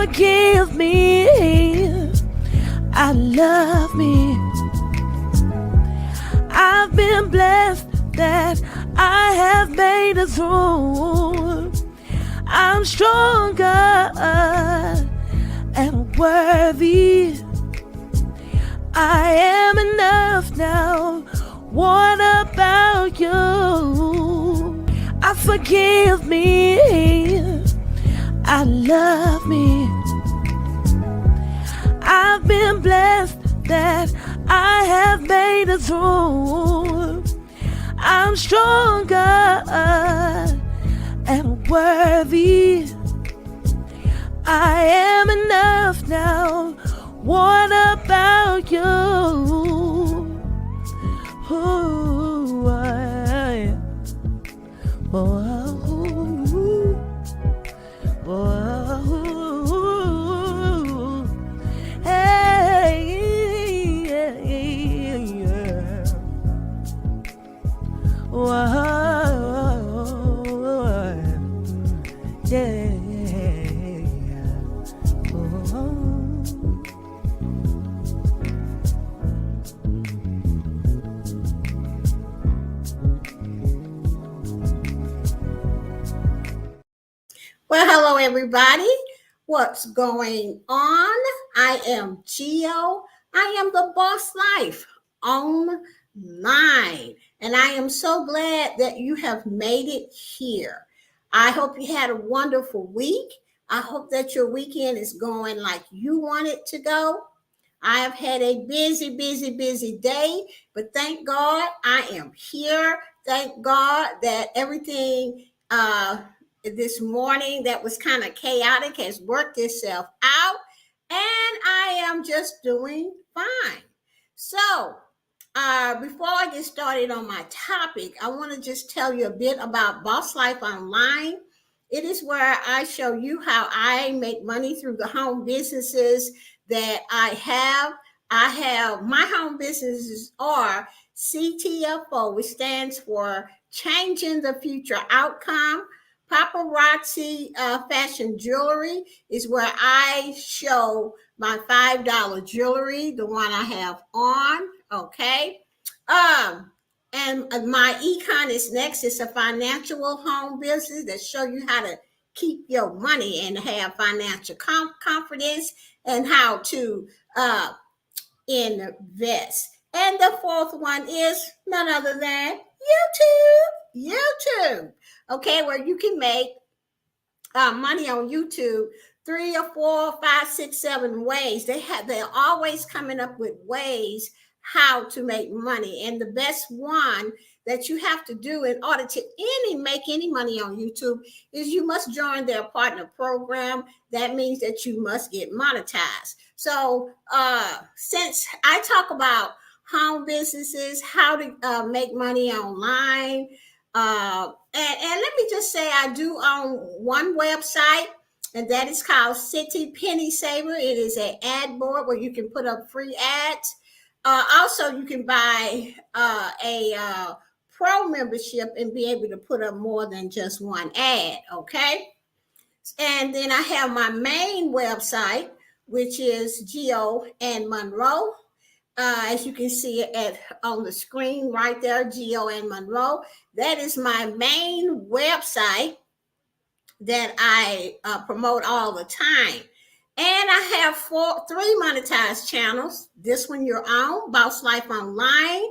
forgive me. I love me. I've been blessed that I have made it through. I'm stronger and worthy. I am enough now. What about you? I forgive me. I love me. I've been blessed that I have made it through. I'm stronger and worthy. I am enough now. What about you? Ooh, hey, yeah, yeah. Well, hello, everybody. What's going on? I am Gio. I am the Boss Life Online. And I am so glad that you have made it here. I hope you had a wonderful week. I hope that your weekend is going like you want it to go. I have had a busy day, but thank God I am here. Thank God that everything this morning that was kind of chaotic has worked itself out, and I am just doing fine. So, before I get started on my topic, I want to just tell you a bit about Boss Life Online. It is where I show you how I make money through the home businesses that I have. My home businesses are CTFO, which stands for Changing the Future Outcome. Paparazzi Fashion Jewelry is where I show my $5 jewelry, the one I have on. Okay. And my Econ is next. It's a financial home business that show you how to keep your money and have financial confidence and how to invest. And the fourth one is none other than YouTube. Okay, where you can make money on YouTube 3 or 4, 5, 6, 7 ways. They're always coming up with ways how to make money. And the best one that you have to do in order to make any money on YouTube is you must join their partner program. That means that you must get monetized. So since I talk about home businesses, how to make money online, and let me just say I do own one website, and that is called City Penny Saver. It is an ad board where you can put up free ads. Also, you can buy a pro membership and be able to put up more than just one ad, okay? And then I have my main website, which is Gio and Monroe. As you can see on the screen right there, Gio and Monroe. That is my main website that I promote all the time. And I have 3 monetized channels. This one you're on, Boss Life Online,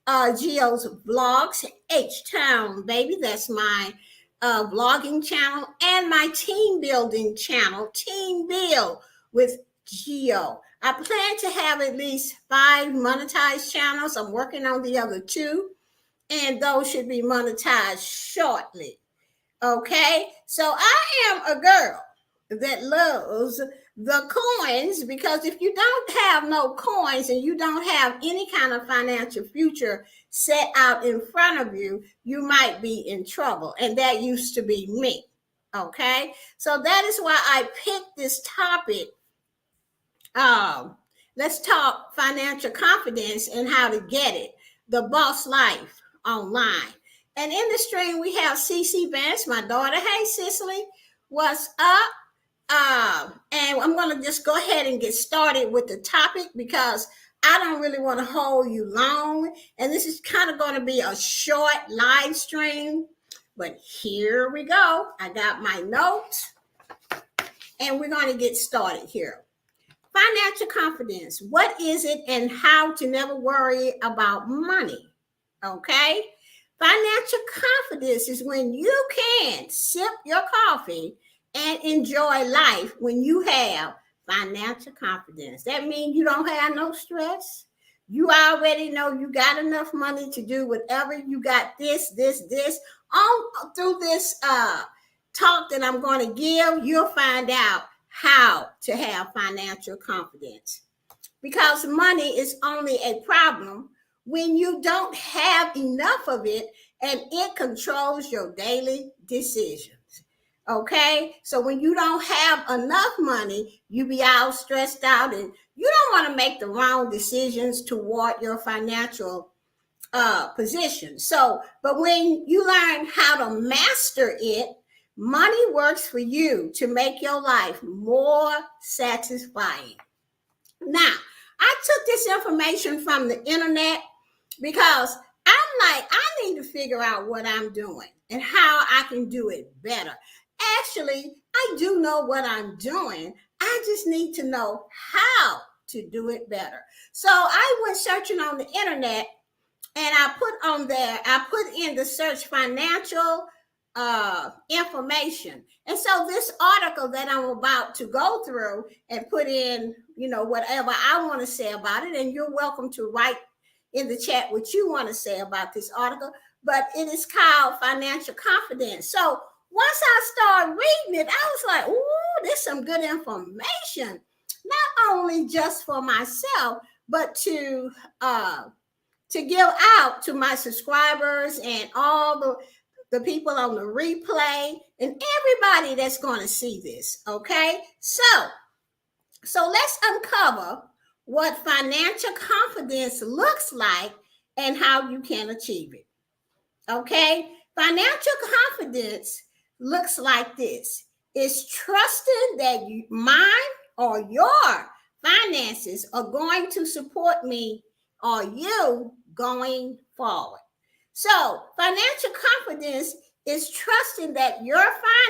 Gio's Vlogs, H-Town, baby. That's my vlogging channel, and my team building channel, Team Build with Gio. I plan to have at least 5 monetized channels. I'm working on the other 2, and those should be monetized shortly. Okay, so I am a girl that loves the coins, because if you don't have no coins and you don't have any kind of financial future set out in front of you, you might be in trouble. And that used to be me. Okay, so that is why I picked this topic. Let's talk financial confidence and how to get it. The Boss Life Online. And in the stream, we have Cece Vance, my daughter. Hey, Cicely, what's up? And I'm going to just go ahead and get started with the topic because I don't really want to hold you long. And this is kind of going to be a short live stream. But here we go. I got my notes and we're going to get started here. Financial confidence. What is it and how to never worry about money? Okay. Financial confidence is when you can sip your coffee and enjoy life when you have financial confidence. That means you don't have no stress. You already know you got enough money to do whatever. You got this. All through this talk that I'm going to give, you'll find out how to have financial confidence. Because money is only a problem when you don't have enough of it and it controls your daily decisions. Okay, so when you don't have enough money, you be all stressed out and you don't want to make the wrong decisions toward your financial position. So, but when you learn how to master it, money works for you to make your life more satisfying. Now, I took this information from the internet because I'm like, I need to figure out what I'm doing and how I can do it better. Actually, I do know what I'm doing. I just need to know how to do it better. So I went searching on the internet and I put in the search financial information. And so this article that I'm about to go through and put in, whatever I want to say about it, and you're welcome to write in the chat what you want to say about this article, but it is called Financial Confidence. So once I started reading it, I was like, ooh, there's some good information, not only just for myself, but to give out to my subscribers and all the people on the replay and everybody that's going to see this. Okay, so let's uncover what financial confidence looks like and how you can achieve it. Okay, financial confidence looks like this. It's trusting that mine or your finances are going to support me or you going forward. So financial confidence is trusting that your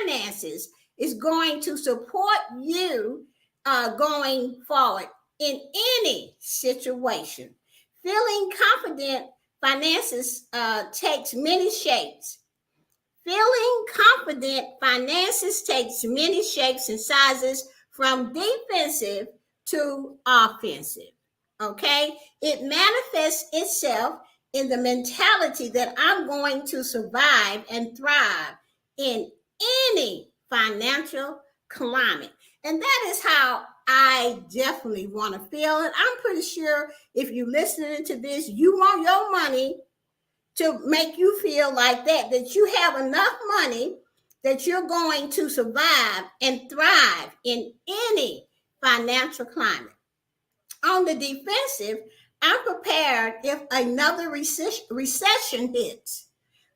finances is going to support you going forward in any situation. Feeling confident finances takes many shapes. Feeling confident finances takes many shapes and sizes from defensive to offensive. Okay, it manifests itself in the mentality that I'm going to survive and thrive in any financial climate. And that is how I definitely want to feel. And I'm pretty sure if you're listening to this, you want your money to make you feel like that you have enough money that you're going to survive and thrive in any financial climate. On the defensive, I'm prepared if another recession hits.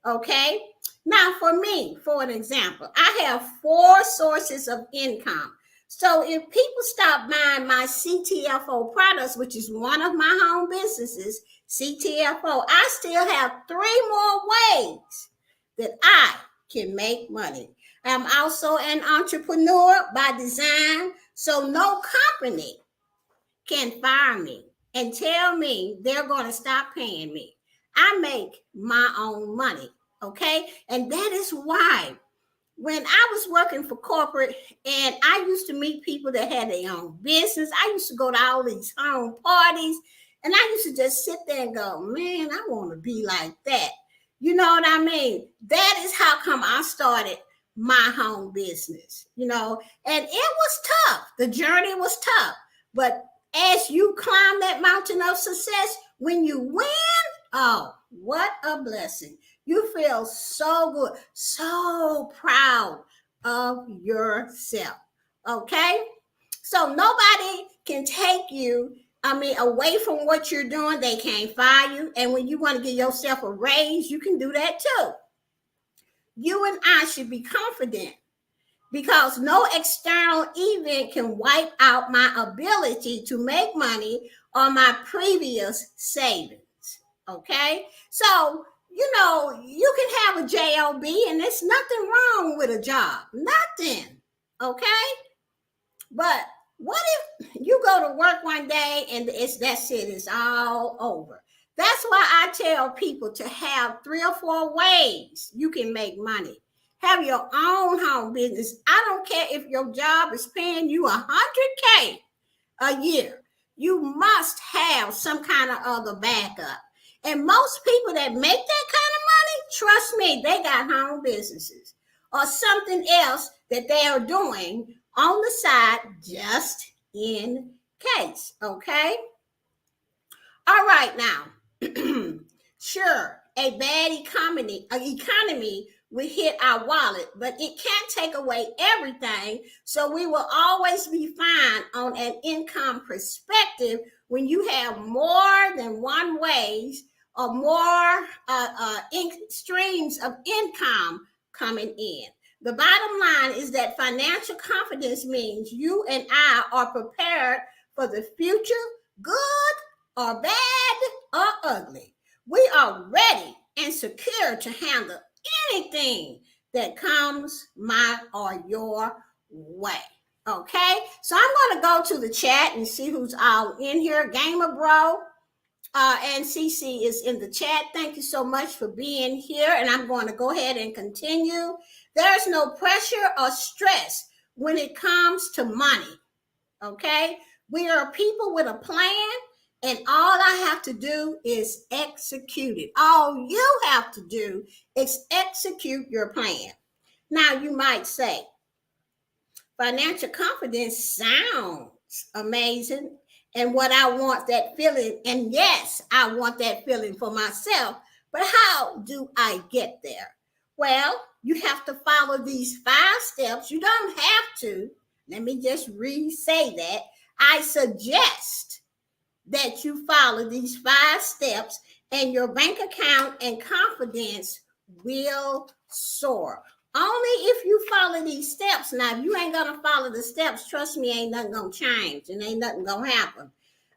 Okay. Now, for me, for an example, I have 4 sources of income. So if people stop buying my CTFO products, which is one of my home businesses, CTFO, I still have 3 more ways that I can make money. I'm also an entrepreneur by design, so no company can fire me and tell me they're going to stop paying me. I make my own money, okay? And that is why when I was working for corporate and I used to meet people that had their own business, I used to go to all these home parties and I used to just sit there and go, man, I want to be like that. You know what I mean? That is how come I started my home business, and it was tough. The journey was tough, but as you climb that mountain of success, when you win, oh, what a blessing. You feel so good, so proud of yourself. Okay? So nobody can take you, away from what you're doing. They can't fire you. And when you want to give yourself a raise, you can do that too. You and I should be confident because no external event can wipe out my ability to make money or my previous savings. Okay, so you can have a job and there's nothing wrong with a job, nothing. Okay, but what if you go to work one day and that's it, it's all over? That's why I tell people to have 3 or 4 ways you can make money. Have your own home business. I don't care if your job is paying you $100K a year. You must have some kind of other backup. And most people that make that kind of money, trust me, they got home businesses or something else that they are doing on the side just in case. Okay. All right, now. Sure, a bad economy will hit our wallet, but it can't take away everything. So we will always be fine on an income perspective when you have more than one ways or more streams of income coming in. The bottom line is that financial confidence means you and I are prepared for the future, good or bad or ugly. We are ready and secure to handle anything that comes my or your way. Okay, so I'm going to go to the chat and see who's all in here. Gamer Bro and CC is in the chat. Thank you so much for being here, and I'm going to go ahead and continue. There's no pressure or stress when it comes to money. Okay, we are people with a plan. And all I have to do is execute it. All you have to do is execute your plan. Now, you might say, financial confidence sounds amazing. And what I want that feeling, and yes, I want that feeling for myself. But how do I get there? Well, you have to follow these 5 steps. You don't have to. Let me just re-say that. I suggest that you follow these 5 steps and your bank account and confidence will soar. Only if you follow these steps. Now, if you ain't going to follow the steps, trust me, ain't nothing going to change and ain't nothing going to happen.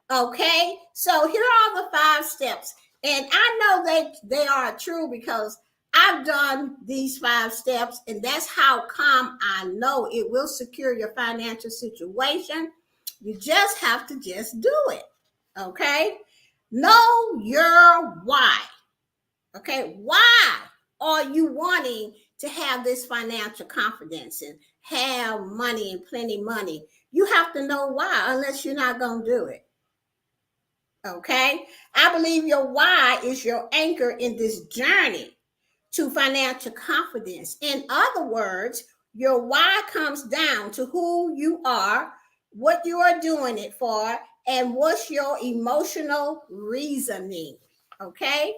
Okay, so here are the 5 steps. And I know they are true because I've done these 5 steps, and that's how come I know it will secure your financial situation. You just have to just do it. Okay, know your why. Okay, why are you wanting to have this financial confidence and have money and plenty money? You have to know why, unless you're not going to do it. Okay, I believe your why is your anchor in this journey to financial confidence. In other words, your why comes down to who you are, what you are doing it for, and what's your emotional reasoning. Okay,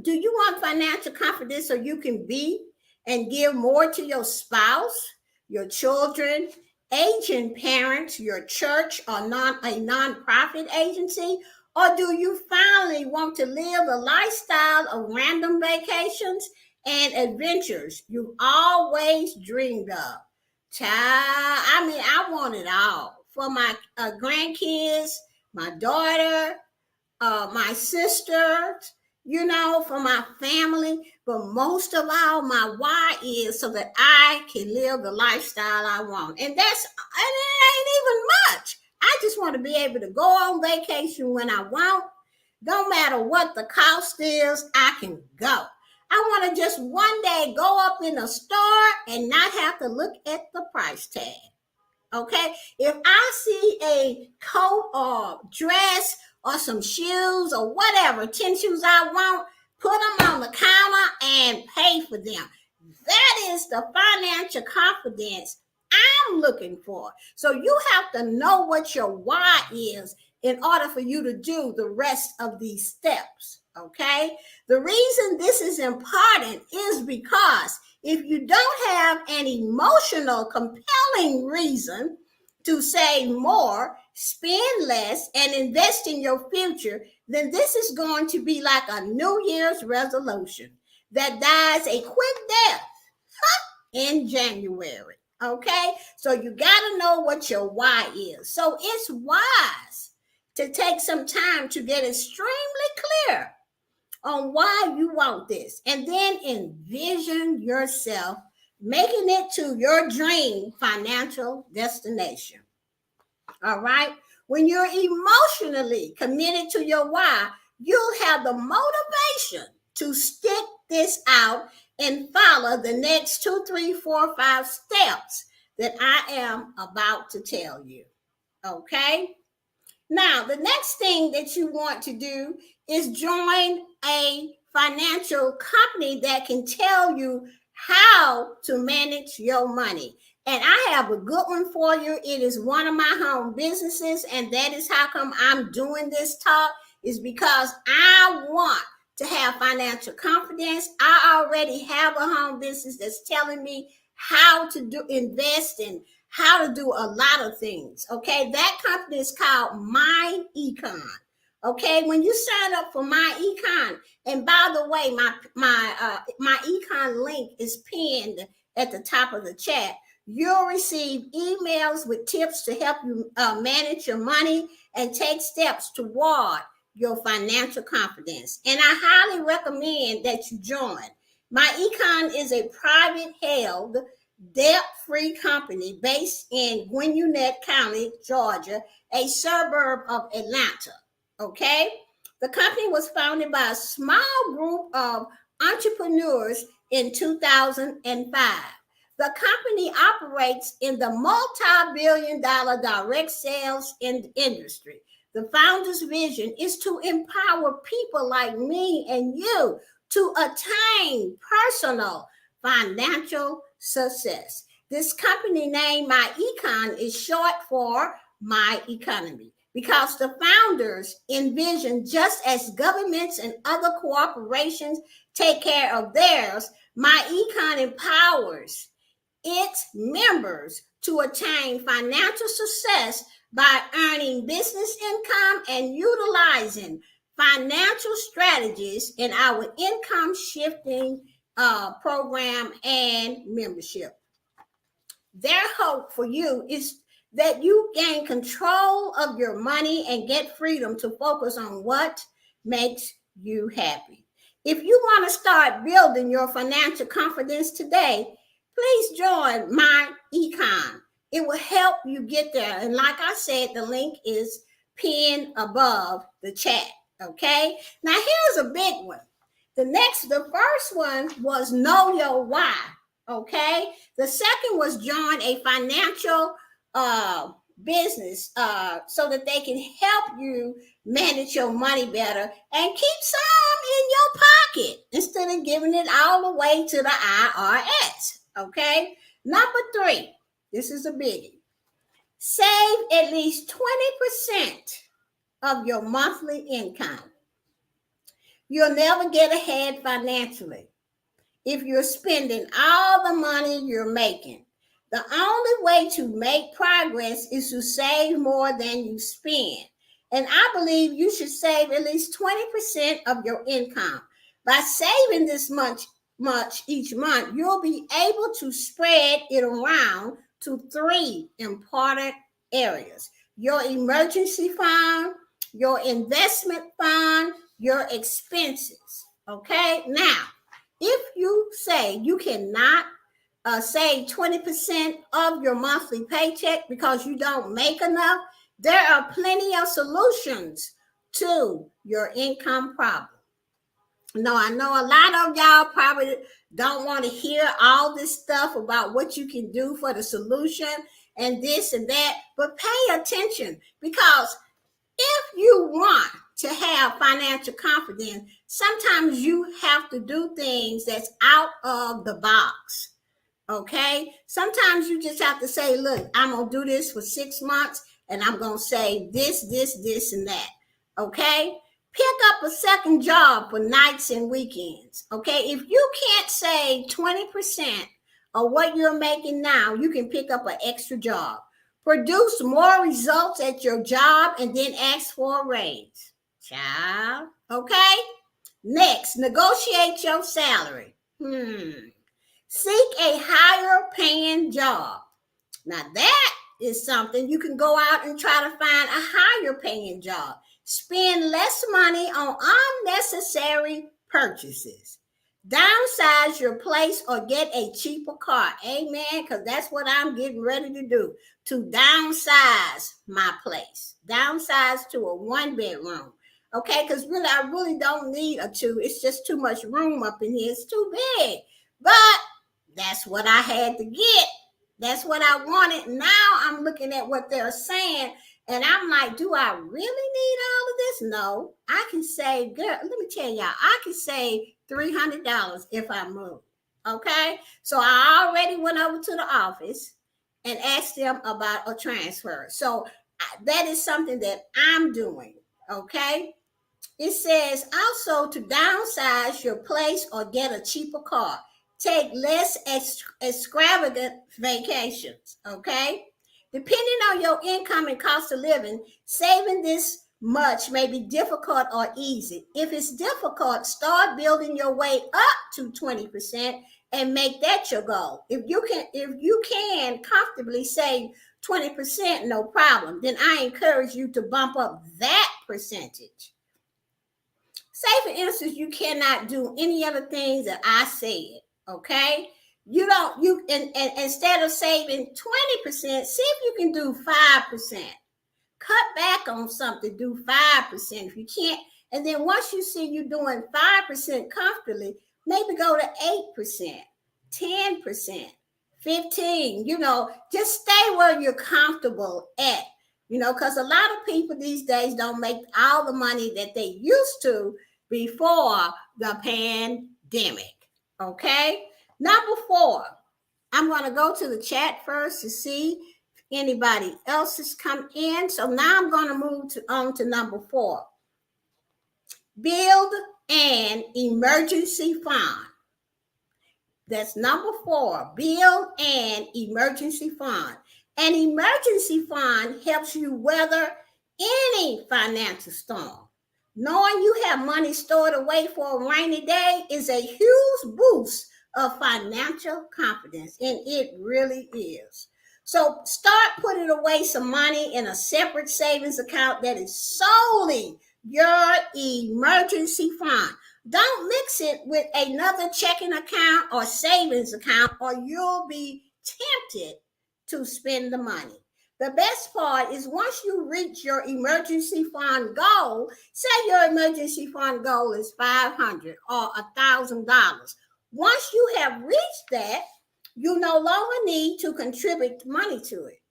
do you want financial confidence so you can be and give more to your spouse, your children, aging parents, your church, or a nonprofit agency? Or do you finally want to live a lifestyle of random vacations and adventures you always dreamed of? Child, I want it all for my grandkids, my daughter, my sister, for my family. But most of all, my why is so that I can live the lifestyle I want. And it ain't even much. I just want to be able to go on vacation when I want. Don't matter what the cost is, I can go. I want to just one day go up in a store and not have to look at the price tag. Okay, if I see a coat or dress or some shoes or whatever, 10 shoes I want, put them on the counter and pay for them. That is the financial confidence I'm looking for. So you have to know what your why is in order for you to do the rest of these steps. Okay, the reason this is important is because if you don't have an emotional, compelling reason to save more, spend less, and invest in your future, then this is going to be like a New Year's resolution that dies a quick death. in January. Okay, so you got to know what your why is. So it's wise to take some time to get extremely clear on why you want this, and then envision yourself making it to your dream financial destination. All right. When you're emotionally committed to your why, you'll have the motivation to stick this out and follow the next 2, 3, 4, 5 steps that I am about to tell you. Okay. Now, the next thing that you want to do is join a financial company that can tell you how to manage your money. And I have a good one for you. It is one of my home businesses, and that is how come I'm doing this talk, is because I want to have financial confidence. I already have a home business that's telling me how to do invest in, how to do a lot of things. Okay, that company is called My Econ. Okay, when you sign up for My Econ, and by the way, my Econ link is pinned at the top of the chat. You'll receive emails with tips to help you manage your money and take steps toward your financial confidence. And I highly recommend that you join. My Econ is a private held, debt-free company based in Gwinnett County, Georgia, a suburb of Atlanta. Okay? The company was founded by a small group of entrepreneurs in 2005. The company operates in the multi-billion-dollar direct sales industry. The founder's vision is to empower people like me and you to attain personal financial success. This company name, My Econ, is short for My Economy, because the founders envision, just as governments and other corporations take care of theirs, My Econ empowers its members to attain financial success by earning business income and utilizing financial strategies in our income shifting program and membership. Their hope for you is that you gain control of your money and get freedom to focus on what makes you happy. If you want to start building your financial confidence today, please join My Econ. It will help you get there. And like I said, the link is pinned above the chat. Okay. Now here's a big one. The first one was Know Your Why. Okay. The second was join a financial business so that they can help you manage your money better and keep some in your pocket instead of giving it all the way to the IRS. Okay. Number 3, this is a biggie. Save at least 20% of your monthly income. You'll never get ahead financially if you're spending all the money you're making. The only way to make progress is to save more than you spend. And I believe you should save at least 20% of your income. By saving this much each month, you'll be able to spread it around to 3 important areas: your emergency fund, your investment fund, your expenses. Okay. Now, if you say you cannot save 20% of your monthly paycheck because you don't make enough, there are plenty of solutions to your income problem. No, I know a lot of y'all probably don't want to hear all this stuff about what you can do for the solution and this and that, but pay attention, because if you want to have financial confidence, sometimes you have to do things that's out of the box. Okay. Sometimes you just have to say, look, I'm going to do this for 6 months and I'm going to say this, and that. Okay. Pick up a second job for nights and weekends. Okay. If you can't save 20% of what you're making now, you can pick up an extra job. Produce more results at your job and then ask for a raise. Child. Okay. Next, negotiate your salary. Seek a higher paying job. Now that is something you can go out and try to find a higher paying job. Spend less money on unnecessary purchases. Downsize your place or get a cheaper car. Amen. Because that's what I'm getting ready to do. To downsize my place. Downsize to a 1-bedroom. Okay, because really, I really don't need a 2. It's just too much room up in here. It's too big. But that's what I had to get. That's what I wanted. Now I'm looking at what they're saying, and I'm like, do I really need all of this? No. I can save, girl, let me tell y'all, I can save $300 if I move. Okay? So I already went over to the office and asked them about a transfer. So that is something that I'm doing. Okay? It says also to downsize your place or get a cheaper car. Take less extravagant vacations, okay? Depending on your income and cost of living, saving this much may be difficult or easy. If it's difficult, start building your way up to 20% and make that your goal. If you can comfortably save 20%, no problem, then I encourage you to bump up that percentage. Say, for instance, you cannot do any of the things that I said. Okay, instead of saving 20%, see if you can do 5%. Cut back on something, do 5% if you can't. And then once you see you're doing 5% comfortably, maybe go to 8%, 10%, 15%. Just stay where you're comfortable at. Because a lot of people these days don't make all the money that they used to before the pandemic. Okay, number 4, I'm going to go to the chat first to see if anybody else has come in. So now I'm going to move on to number 4. Build an emergency fund. That's number 4. Build an emergency fund. An emergency fund helps you weather any financial storm. Knowing you have money stored away for a rainy day is a huge boost of financial confidence, and it really is. So start putting away some money in a separate savings account that is solely your emergency fund. Don't mix it with another checking account or savings account, or you'll be tempted to spend the money. The best part is once you reach your emergency fund goal, say your emergency fund goal is $500 or $1,000. Once you have reached that, you no longer need to contribute money to it.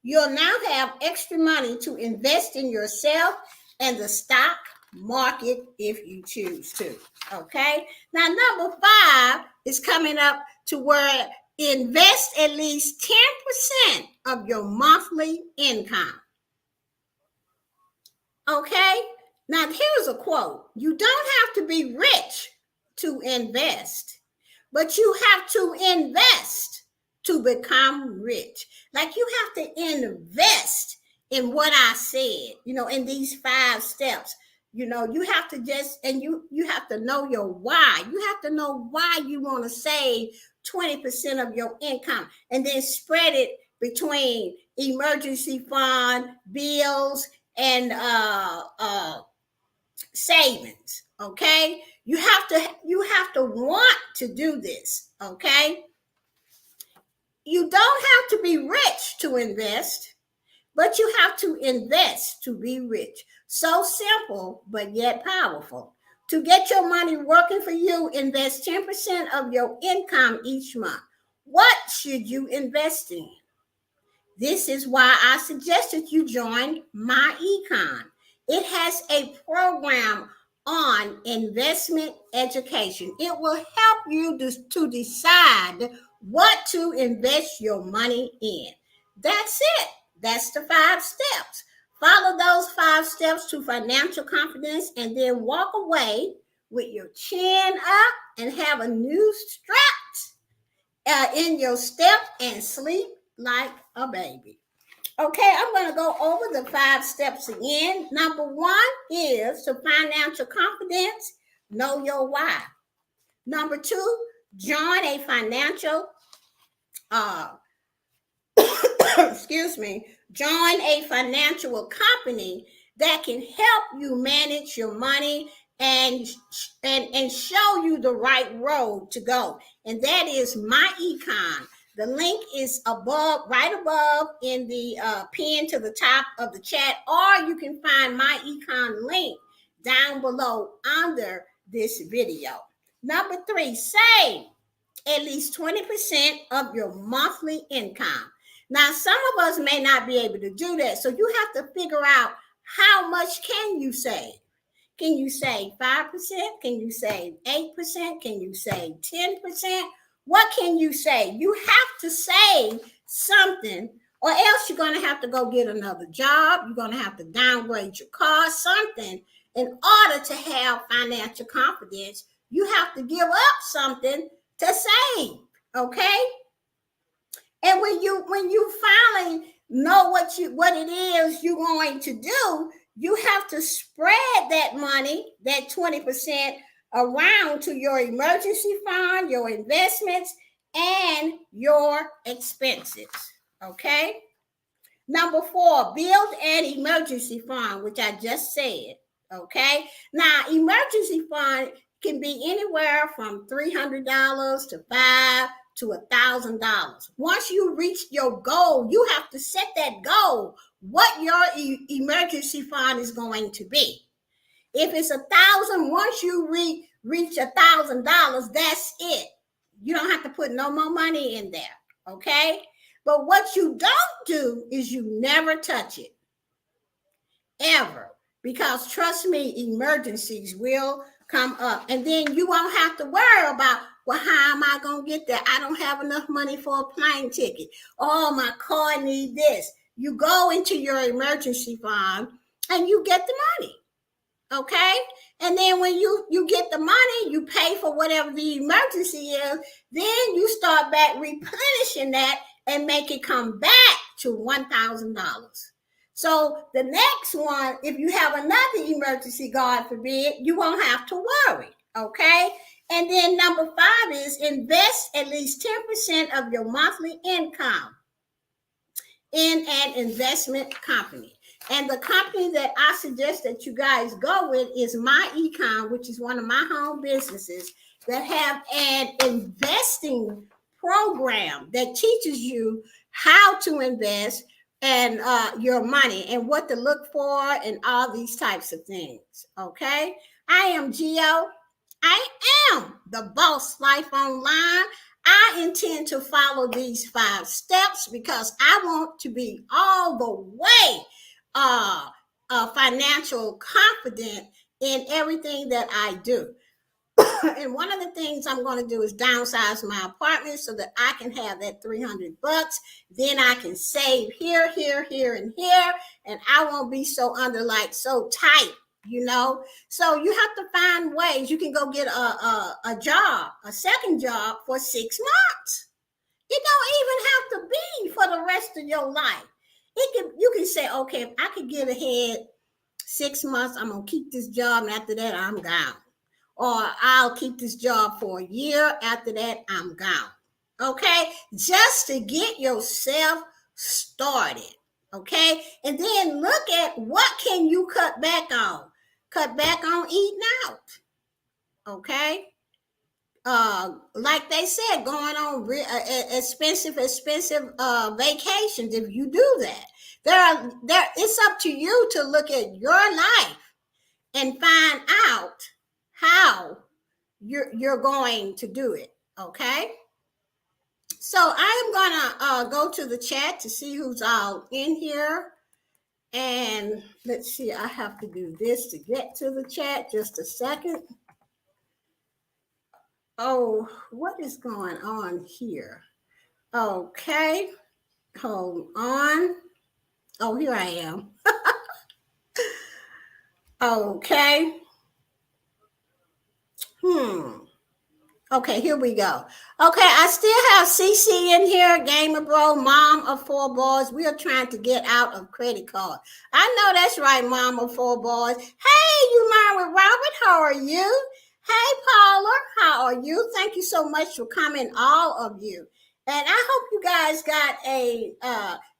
You'll now have extra money to invest in yourself and the stock market if you choose to. Okay? Now, number 5 is coming up to where invest at least 10% of your monthly income. Okay? Now, here's a quote. You don't have to be rich to invest, but you have to invest to become rich. Like you have to invest in what I said, in these 5 steps. You have to you have to know your why. You have to know why you want to save 20% of your income and then spread it between emergency fund, bills, and savings. Okay, you have to want to do this. Okay, you don't have to be rich to invest, but you have to invest to be rich. So simple, but yet powerful. To get your money working for you, invest 10% of your income each month. What should you invest in? This is why I suggested you join My Econ. It has a program on investment education. It will help you to decide what to invest your money in. That's it. That's the 5 steps. Follow those 5 steps to financial confidence and then walk away with your chin up and have a new strap in your step and sleep like a baby. Okay, I'm going to go over the 5 steps again. Number 1 is to financial confidence, know your why. Number 2, join a financial, excuse me, join a financial company that can help you manage your money and show you the right road to go. And that is My Econ. The link is above, right above in the pin to the top of the chat, or you can find My Econ link down below under this video. Number 3, save at least 20% of your monthly income. Now, some of us may not be able to do that, so you have to figure out how much can you save. Can you save 5%? Can you save 8%? Can you save 10%? What can you save? You have to save something, or else you're going to have to go get another job. You're going to have to downgrade your car, something. In order to have financial confidence, you have to give up something to save, okay? And when you finally know what it is you're going to do, you have to spread that money, that 20%, around to your emergency fund, your investments, and your expenses, okay? Number 4, build an emergency fund, which I just said, okay? Now, emergency fund can be anywhere from $300 to $500 to $1,000. Once you reach your goal, you have to set that goal, what your emergency fund is going to be. If it's $1,000, once you reach $1,000, that's it. You don't have to put no more money in there, okay? But what you don't do is you never touch it, ever, because trust me, emergencies will come up, and then you won't have to worry about, well, how am I going to get there? I don't have enough money for a plane ticket. Oh, my car needs this. You go into your emergency fund and you get the money, okay? And then when you get the money, you pay for whatever the emergency is, then you start back replenishing that and make it come back to $1,000. So the next one, if you have another emergency, God forbid, you won't have to worry, okay? And then number 5 is invest at least 10% of your monthly income in an investment company. And the company that I suggest that you guys go with is My Econ, which is one of my home businesses that have an investing program that teaches you how to invest and your money and what to look for and all these types of things, okay? I am Gio. I am the Boss Life Online. I intend to follow these 5 steps because I want to be all the way financial confident in everything that I do. And one of the things I'm going to do is downsize my apartment so that I can have that $300. Then I can save here, here, here, and here, and I won't be so so tight, you know. So you have to find ways. You can go get a job, a second job for 6 months. It don't even have to be for the rest of your life. You can say, okay, if I could get ahead 6 months, I'm gonna keep this job, and after that, I'm gone. Or I'll keep this job for a year. After that, I'm gone. Okay? Just to get yourself started. Okay? And then look at what can you cut back on. Cut back on eating out. Okay? Like they said, going on expensive vacations. If you do that, it's up to you to look at your life and find out how you're going to do it, okay? So I am gonna go to the chat to see who's all in here. And let's see, I have to do this to get to the chat. Just a second. Oh, what is going on here? Okay, hold on. Oh, here I am. Okay. Okay, here we go. Okay, I still have CC in here, Gamer Bro, mom of 4 boys. We are trying to get out of credit card. I know that's right, mom of 4 boys. Hey, you mind with Robert? How are you? Hey, Paula, how are you? Thank you so much for coming, all of you. And I hope you guys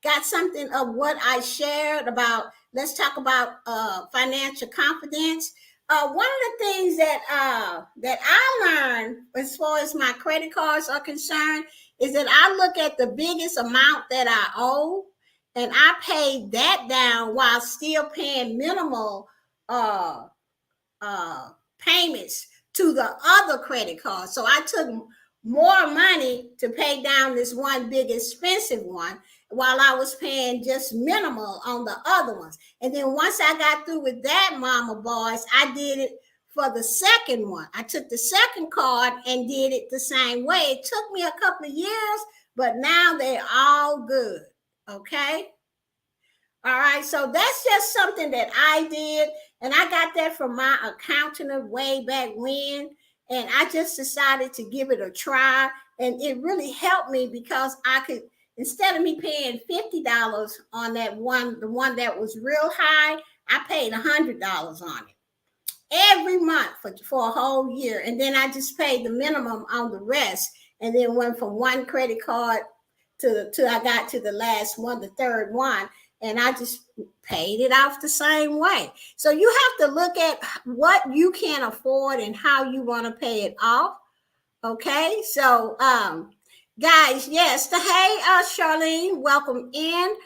got something of what I shared about. Let's talk about financial confidence. One of the things that I learned as far as my credit cards are concerned is that I look at the biggest amount that I owe, and I paid that down while still paying minimal uh, payments to the other credit card. So I took more money to pay down this one big expensive one while I was paying just minimal on the other ones. And then once I got through with that, mama boys, I did it for the second one. I took the second card and did it the same way. It took me a couple of years, but now they're all good. Okay. All right. So that's just something that I did. And I got that from my accountant way back when. And I just decided to give it a try. And it really helped me because I could, instead of me paying $50 on that one, the one that was real high, I paid $100 on it every month for a whole year. And then I just paid the minimum on the rest. And then went from one credit card to I got to the last one, the third one. And I just paid it off the same way. So you have to look at what you can afford and how you want to pay it off. Okay. So, guys, yes. Hey, Charlene, welcome in.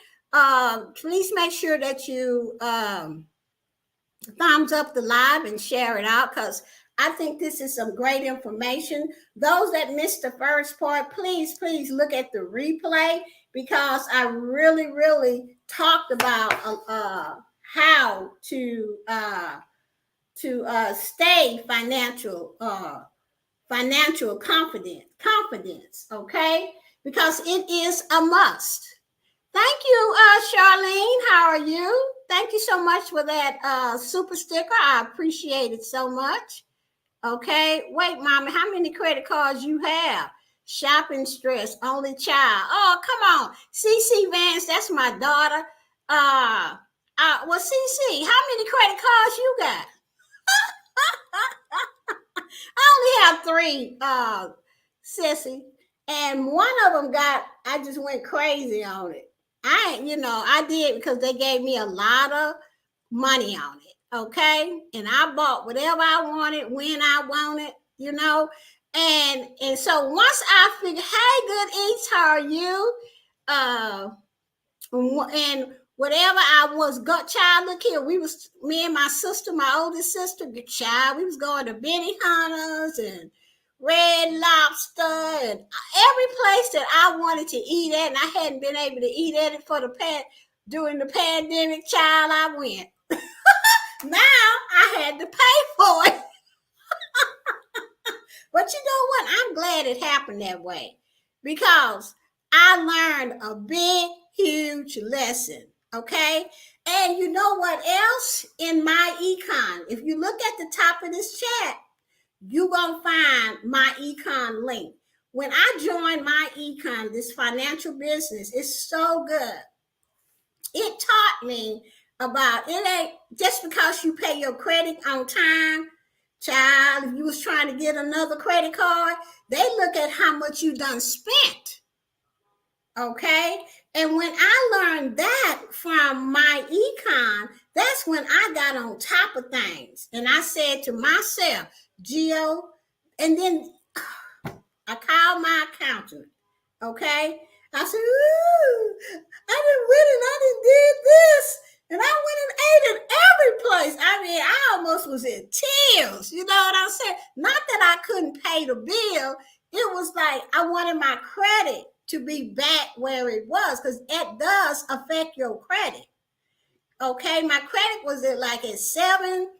Please make sure that you thumbs up the live and share it out, because I think this is some great information. Those that missed the first part, please look at the replay, because I really talked about how to stay financial confidence, okay? Because it is a must. Thank you, Charlene. How are you? Thank you so much for that super sticker. I appreciate it so much. Okay. Wait, Mama, how many credit cards you have? Shopping stress, only child. Oh, come on. CC Vance, that's my daughter. Well, CC, how many credit cards you got? I only have 3, Sissy. And one of them I just went crazy on it. I did because they gave me a lot of money on it. Okay. And I bought whatever I wanted, when I wanted, And so once I figured, hey, good Eats, how are you? And whatever I was, child, look here, me and my sister, my oldest sister, good child, we was going to Benihana's and Red Lobster and every place that I wanted to eat at, and I hadn't been able to eat at it during the pandemic, child, I went. Now I had to pay for it. But you know what? I'm glad it happened that way, because I learned a big, huge lesson. Okay. And you know what else? In my econ, if you look at the top of this chat, you're going to find my econ link. When I joined my econ, this financial business, it's so good. It taught me about, it ain't just because you pay your credit on time, child. If you was trying to get another credit card, they look at how much you done spent. Okay. And when I learned that from my econ, that's when I got on top of things. And I said to myself, Gio, and then I called my accountant. Okay. I said, ooh, I done went and I done did this. And I went and ate at every place. I mean, I almost was in tears. You know what I'm saying? Not that I couldn't pay the bill. It was like I wanted my credit to be back where it was, because it does affect your credit. Okay, my credit was at 7.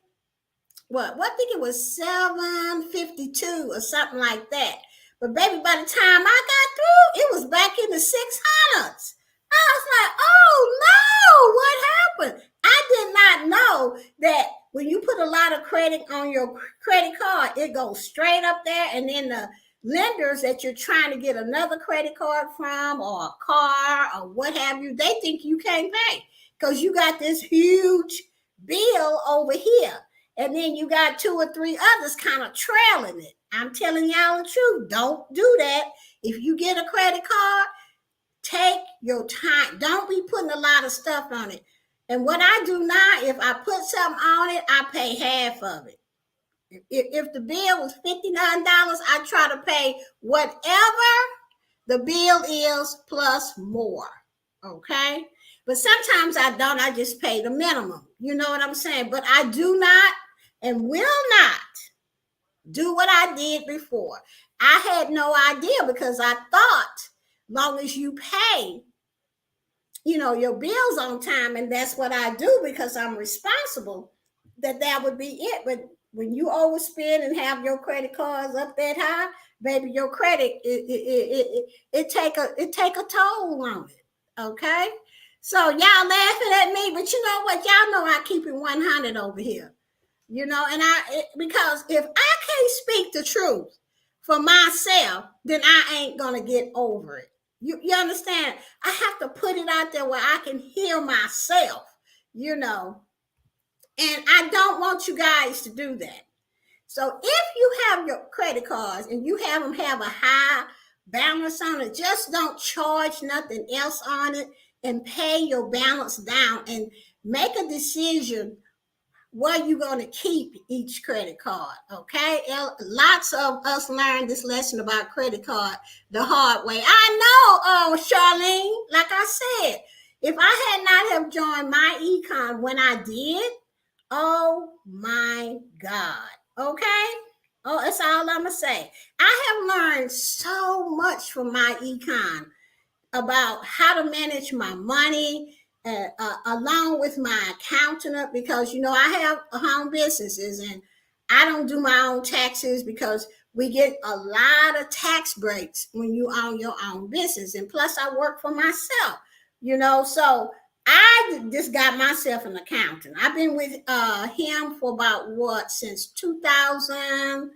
I think it was 752 or something like that. But baby, by the time I got through, it was back in the 600s. I was like, oh no, what happened? I did not know that when you put a lot of credit on your credit card, it goes straight up there, and then the lenders that you're trying to get another credit card from, or a car or what have you, they think you can't pay because you got this huge bill over here. and then you got 2 or 3 others kind of trailing it. I'm telling y'all the truth. Don't do that. If you get a credit card, take your time. Don't be putting a lot of stuff on it. And what I do now, if I put something on it, I pay half of it. If the bill was $59, I try to pay whatever the bill is plus more. Okay? But sometimes I don't. I just pay the minimum. You know what I'm saying? But I do not and will not do what I did before. I had no idea because I thought long as you pay, your bills on time, and that's what I do because I'm responsible, that would be it. But when you overspend and have your credit cards up that high, baby, your credit it take a toll on it. Okay, so y'all laughing at me, but you know what? Y'all know I keep it 100 over here. And because if I can't speak the truth for myself, then I ain't gonna get over it. You understand? I have to put it out there where I can hear myself, and I don't want you guys to do that. So if you have your credit cards and you have them have a high balance on it, just don't charge nothing else on it and pay your balance down and make a decision where you're going to keep each credit card. Okay, lots of us learned this lesson about credit card the hard way. I know, Charlene, like I said, if I had not have joined my econ when I did, oh my God. Okay, that's all I'm gonna say. I have learned so much from my econ about how to manage my money, along with my accountant, because I have home businesses and I don't do my own taxes because we get a lot of tax breaks when you own your own business, and plus I work for myself, so I just got myself an accountant. I've been with him for about since 2000.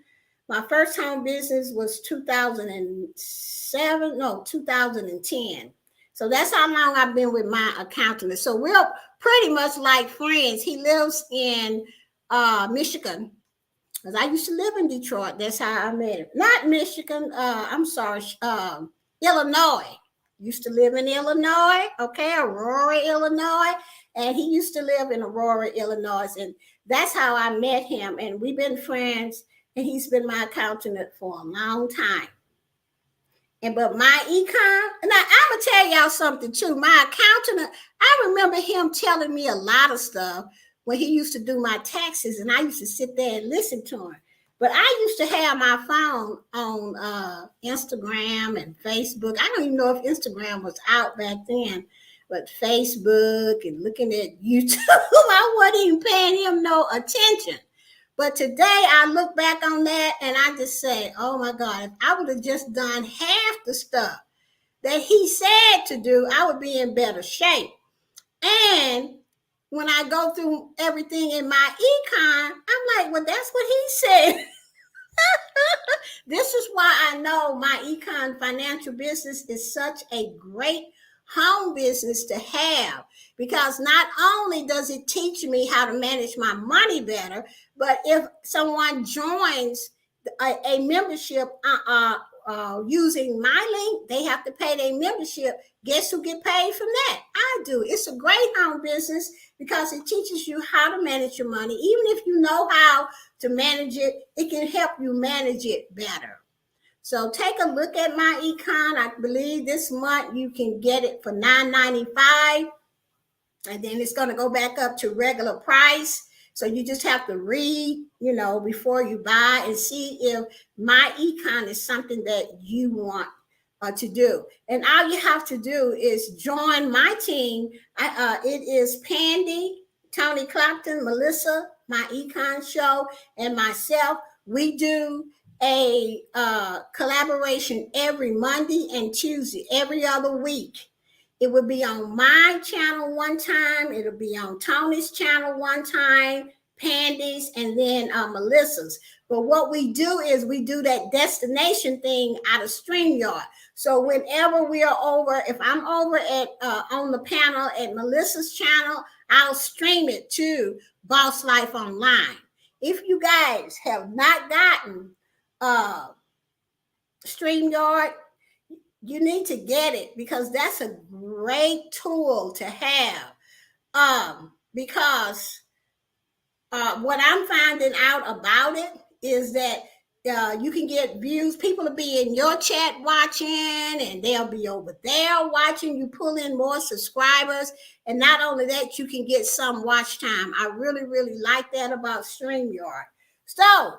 My first home business was 2010. So that's how long I've been with my accountant. So we're pretty much like friends. He lives in Michigan, because I used to live in Detroit. That's how I met him. Not Michigan. I'm sorry, Illinois. Used to live in Illinois. Okay, Aurora, Illinois, and he used to live in Aurora, Illinois, and that's how I met him. And we've been friends, and he's been my accountant for a long time. But my econ, and I'm gonna tell y'all something too. My accountant, I remember him telling me a lot of stuff when he used to do my taxes, and I used to sit there and listen to him. But I used to have my phone on Instagram and Facebook. I don't even know if Instagram was out back then, but Facebook and looking at YouTube, I wasn't even paying him no attention. But today I look back on that and I just say, oh my God, if I would have just done half the stuff that he said to do, I would be in better shape. And when I go through everything in my econ, I'm like, well, that's what he said. This is why I know my econ financial business is such a great home business to have, because not only does it teach me how to manage my money better, but if someone joins a membership using my link, they have to pay their membership. Guess who get paid from that? I do. It's a great home business because it teaches you how to manage your money. Even if you know how to manage it, it can help you manage it better. So take a look at my econ. I believe this month you can get it for $9.95, and then it's going to go back up to regular price. So you just have to read, before you buy, and see if my econ is something that you want to do. And all you have to do is join my team. It is Pandy, Tony Clapton, Melissa, my econ show, and myself. We do a collaboration every Monday and Tuesday, every other week. It will be on my channel one time. It'll be on Tony's channel one time, Pandy's, and then Melissa's. But what we do is we do that destination thing out of StreamYard. So whenever we are over, if I'm over at on the panel at Melissa's channel, I'll stream it to Boss Life Online. if you guys have not gotten StreamYard, you need to get it because that's a great tool to have. Because what I'm finding out about it is that you can get views. People will be in your chat watching, and they'll be over there watching. You pull in more subscribers, and not only that, you can get some watch time. I really, really like that about StreamYard. So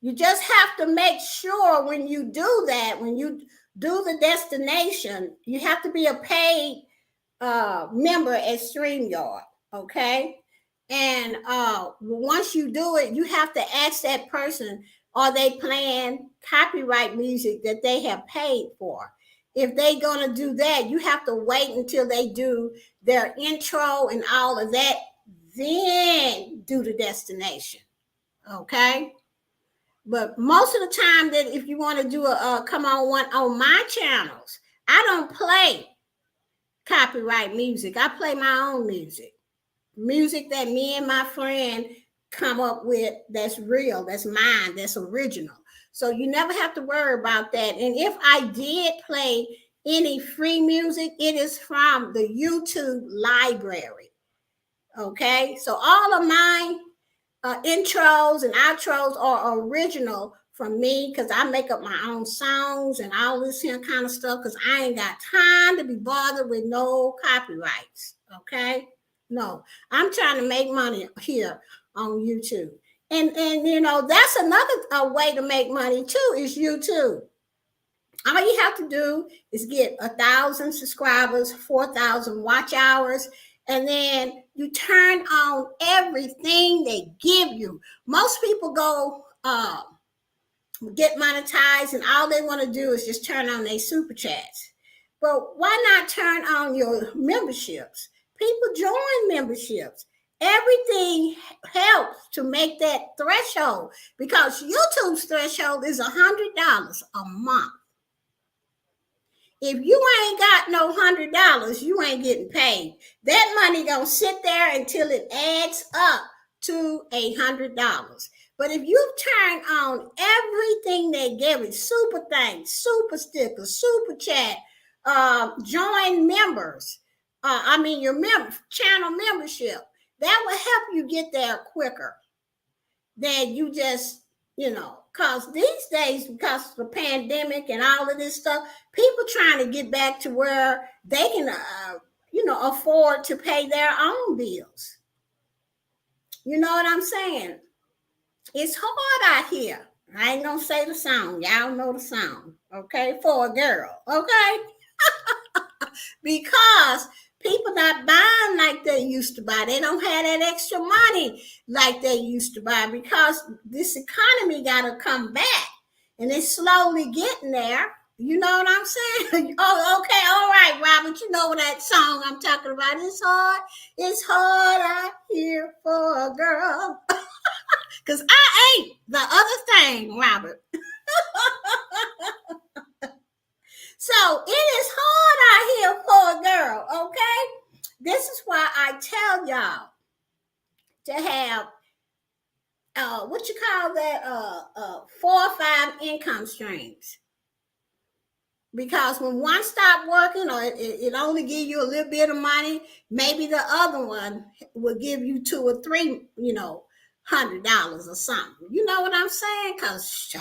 you just have to make sure when you do that, when you do the destination, you have to be a paid member at StreamYard, okay? And once you do it, you have to ask that person, are they playing copyright music that they have paid for? If they're going to do that, you have to wait until they do their intro and all of that, then do the destination, okay? But most of the time that if you want to do a come on one on my channels, I don't play copyright music. I play my own music that me and my friend come up with, that's real, that's mine, that's original. So you never have to worry about that. And if I did play any free music, it is from the YouTube library. Okay, so all of my intros and outros are original from me because I make up my own songs and all this here kind of stuff because I ain't got time to be bothered with no copyrights. Okay, no, I'm trying to make money here on YouTube. And you know, that's another way to make money too, is YouTube. All you have to do is get 1,000 subscribers, 4,000 watch hours, and then you turn on everything they give you. Most people go get monetized, and all they want to do is just turn on their super chats. But why not turn on your memberships? People join memberships. Everything helps to make that threshold because YouTube's threshold is $100 a month. If you ain't got no $100, you ain't getting paid. That money gonna sit there until it adds up to $100. But if you turn on everything they give you, super thanks, super stickers, super chat, join members, your channel membership, that will help you get there quicker than you just, because these days, because of the pandemic and all of this stuff, people trying to get back to where they can, afford to pay their own bills. You know what I'm saying? It's hard out here. I ain't gonna say the song. Y'all know the song, okay? For a girl, okay? Because people not buying like they used to buy. They don't have that extra money like they used to buy because this economy got to come back. And it's slowly getting there. You know what I'm saying? Oh, okay. All right, Robert. You know that song I'm talking about. It's hard. It's hard out here for a girl. Because I ain't the other thing, Robert. So it is hard out here for a girl, okay? This is why I tell y'all to have, 4 or 5 income streams. Because when one stop working or it only give you a little bit of money, maybe the other one will give you $2 or $3, $100 or something. You know what I'm saying? Because, hey,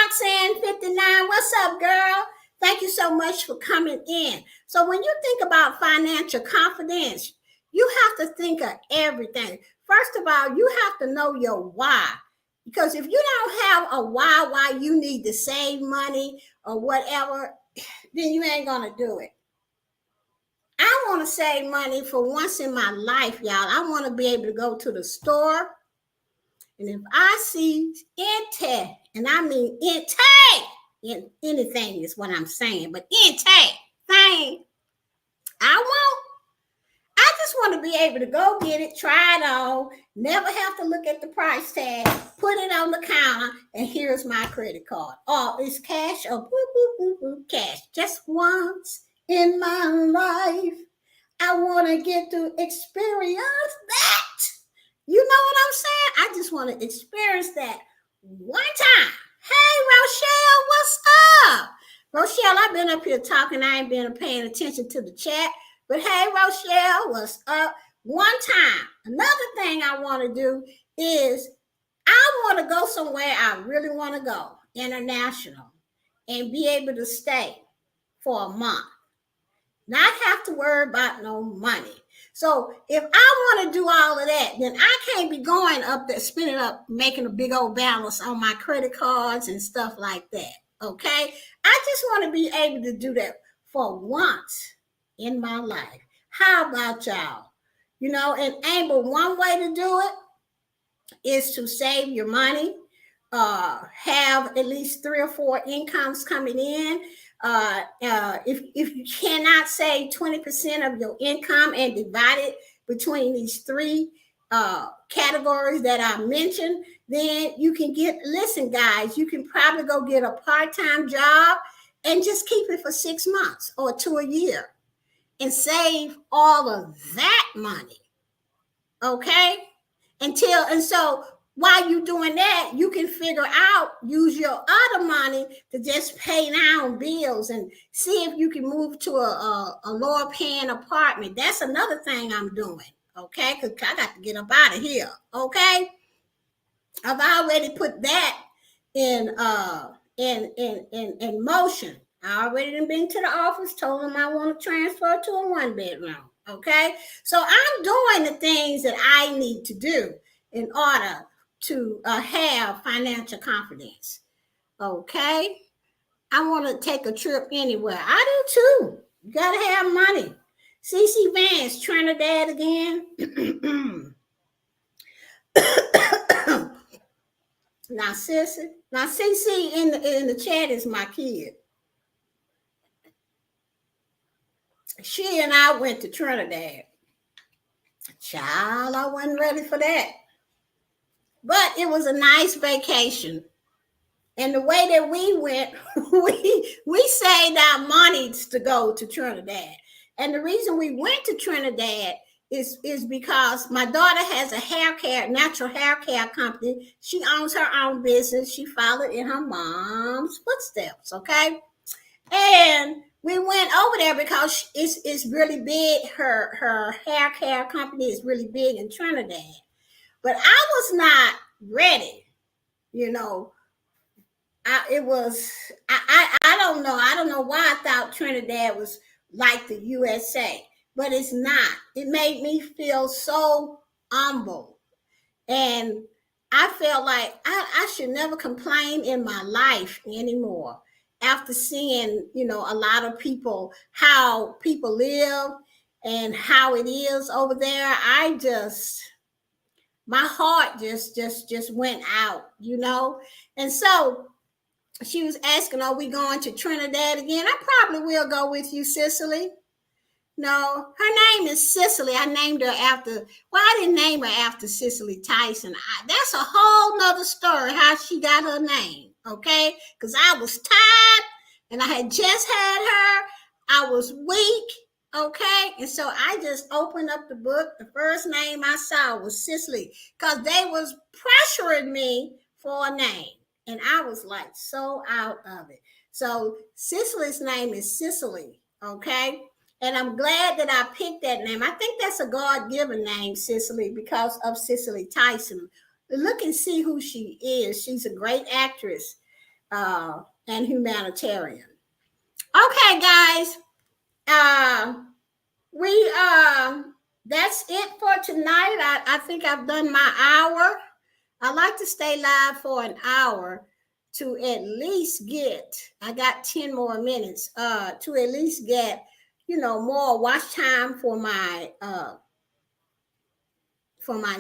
Roxanne 59, what's up, girl? Thank you so much for coming in. So when you think about financial confidence, you have to think of everything. First of all, you have to know your why. Because if you don't have a why you need to save money or whatever, then you ain't going to do it. I want to save money for once in my life, y'all. I want to be able to go to the store. And if I see Intake, and I mean Intake, anything is what I'm saying, but Intake thing, I just want to be able to go get it, try it on, never have to look at the price tag, put it on the counter, and here's my credit card. Oh, it's cash or boop, boop, boop, boop, cash. Just once in my life, I want to get to experience that. You know what I'm saying? I just want to experience that one time. Hey, Rochelle, what's up? Rochelle, I've been up here talking. I ain't been paying attention to the chat. But hey, Rochelle, what's up? One time. Another thing I want to do is I want to go somewhere I really want to go, international, and be able to stay for a month. Not have to worry about no money. So if I want to do all of that, then I can't be going up there, spending up, making a big old balance on my credit cards and stuff like that. Okay. I just want to be able to do that for once in my life. How about y'all? You know, and ain't but one way to do it is to save your money, have at least 3 or 4 incomes coming in. If you cannot save 20% of your income and divide it between these 3 categories that I mentioned, then you can listen, guys, you can probably go get a part-time job and just keep it for 6 months or to a year and save all of that money. Okay? And so while you're doing that, you can figure out, use your other money to just pay down bills and see if you can move to a lower paying apartment. That's another thing I'm doing, okay? Because I got to get up out of here, okay? I've already put that in motion. I already been to the office, told them I want to transfer to a 1-bedroom, okay? So I'm doing the things that I need to do in order to have financial confidence. Okay. I want to take a trip anywhere. I do too. You got to have money. CC Vance, Trinidad again. Now, Sissy. Now, CC in the chat is my kid. She and I went to Trinidad. Child, I wasn't ready for that. But it was a nice vacation. And the way that we went, we saved our money to go to Trinidad. And the reason we went to Trinidad is because my daughter has a natural hair care company. She owns her own business. She followed in her mom's footsteps, okay? And we went over there because it's really big. Her hair care company is really big in Trinidad. But I was not ready, you know. I don't know. I don't know why I thought Trinidad was like the USA, but it's not. It made me feel so humble. And I felt like I should never complain in my life anymore after seeing, you know, a lot of people, how people live and how it is over there. My heart just went out, you know? And so she was asking, are we going to Trinidad again? I probably will go with you, Cicely. No, her name is Cicely. I named her after, well, I didn't name her after Cicely Tyson. That's a whole nother story, how she got her name, okay? Because I was tired and I had just had her. I was weak, okay? And so I just opened up the book. The first name I saw was Cicely because they was pressuring me for a name. And I was like so out of it. So Cicely's name is Cicely, okay? And I'm glad that I picked that name. I think that's a God-given name, Cicely, because of Cicely Tyson. Look and see who she is. She's a great actress and humanitarian. Okay, guys. That's it for tonight. I think I've done my hour. I like to stay live for an hour to at least get, I got 10 more minutes, to at least get, you know, more watch time for my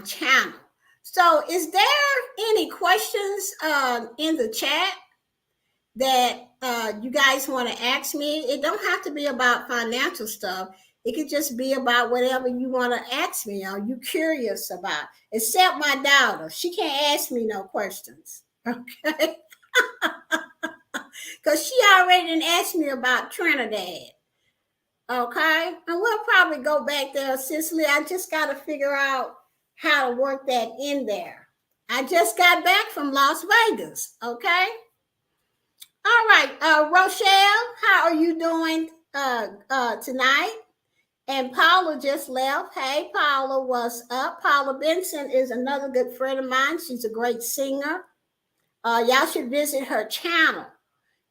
channel. So is there any questions in the chat that you guys want to ask me? It don't have to be about financial stuff. It could just be about whatever you want to ask me or you curious about, except my daughter. She can't ask me no questions, okay? Because she already didn't ask me about Trinidad, okay? And we'll probably go back there, Cicely. I just got to figure out how to work that in there. I just got back from Las Vegas. Okay. All right, Rochelle, how are you doing tonight? And Paula just left. Hey, Paula, what's up? Paula Benson is another good friend of mine. She's a great singer. Y'all should visit her channel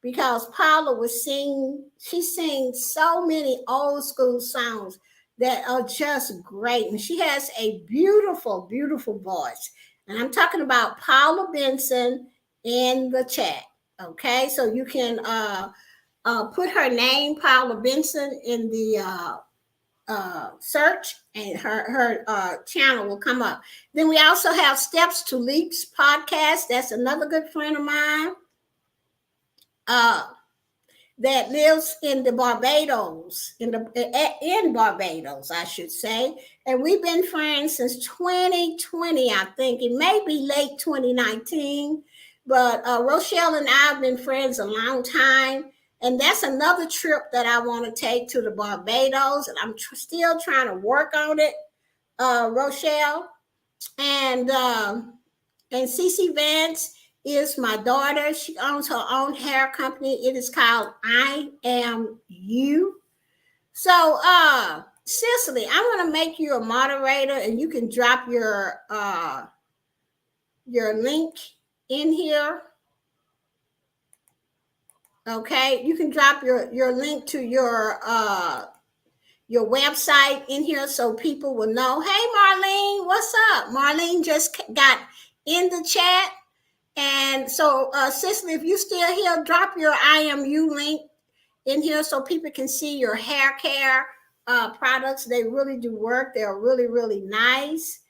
because Paula was singing. She sings so many old school songs that are just great. And she has a beautiful, beautiful voice. And I'm talking about Paula Benson in the chat. Okay, so you can put her name, Paula Benson, in the search, and her channel will come up. Then we also have Steps to Leaps podcast. That's another good friend of mine that lives in the Barbados, in Barbados, I should say. And we've been friends since 2020, I think. It may be late 2019, but Rochelle and I have been friends a long time. And that's another trip that I want to take to the Barbados. And I'm still trying to work on it, Rochelle. And Cece Vance is my daughter. She owns her own hair company. It is called I Am You. So, Cicely, I'm going to make you a moderator, and you can drop your link in here. Okay, you can drop your link to your website in here so people will know. Hey, Marlene, what's up? Marlene just got in the chat. And so, Cicely, if you still here, drop your IMU link in here so people can see your hair care products. They really do work. They're really, really nice.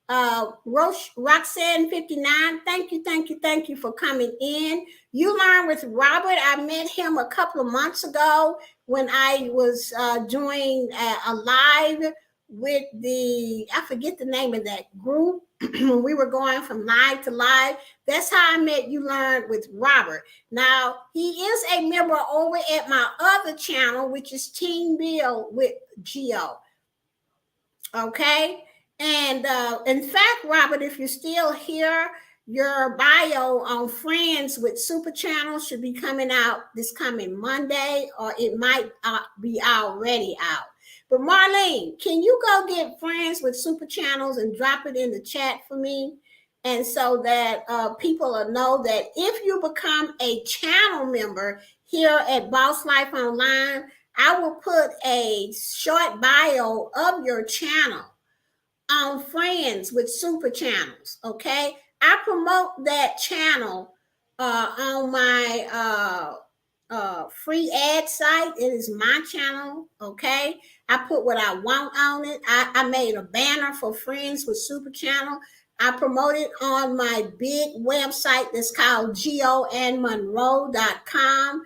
Roxanne 59, thank you for coming in. You Learn with Robert. I met him a couple of months ago when I was doing a live with I forget the name of that group. We were going from live to live. That's how I met You Learn with Robert. Now, he is a member over at my other channel, which is Teen Bill with Geo. Okay? And in fact, Robert, if you're still here, your bio on Friends with Super Channel should be coming out this coming Monday, or it might be already out. But Marlene, can you go get Friends with Super Channels and drop it in the chat for me? And so that people will know that if you become a channel member here at Boss Life Online, I will put a short bio of your channel on Friends with Super Channels. Okay, I promote that channel on my free ad site. It is my channel. Okay, I put what I want on it. I made a banner for Friends with Super Channel. I promote it on my big website that's called geoandmonroe.com.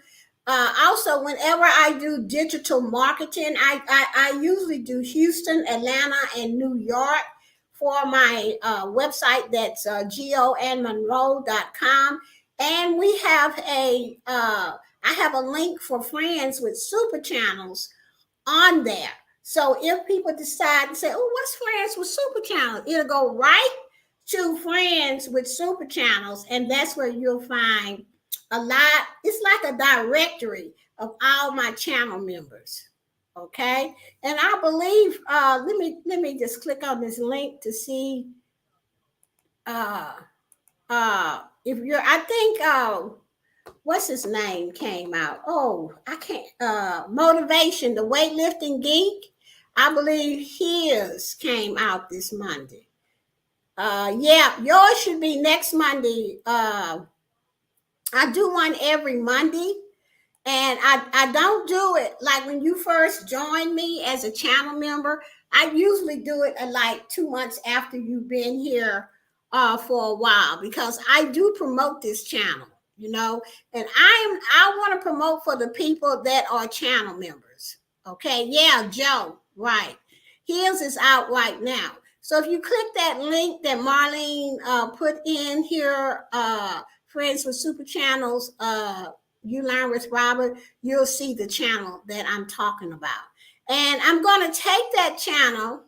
Also, whenever I do digital marketing, I usually do Houston, Atlanta, and New York for my website. That's geoandmonroe.com. And we have I have a link for Friends with Super Channels on there. So if people decide to say, oh, what's Friends with Super Channels? It'll go right to Friends with Super Channels. And that's where you'll find a lot. It's like a directory of all my channel members. Okay. And I believe, let me just click on this link to see if you're, I think, what's his name came out. Oh, I can't, Motivation, the weightlifting geek. I believe his came out this Monday. Yeah, yours should be next Monday. I do one every Monday, and I don't do it like when you first join me as a channel member. I usually do it like 2 months after you've been here for a while, because I do promote this channel, you know, and I want to promote for the people that are channel members. Okay, yeah, Joe, right. His is out right now. So if you click that link that Marlene put in here, Friends with Super Channels, You Learn with Robert, you'll see the channel that I'm talking about. And I'm going to take that channel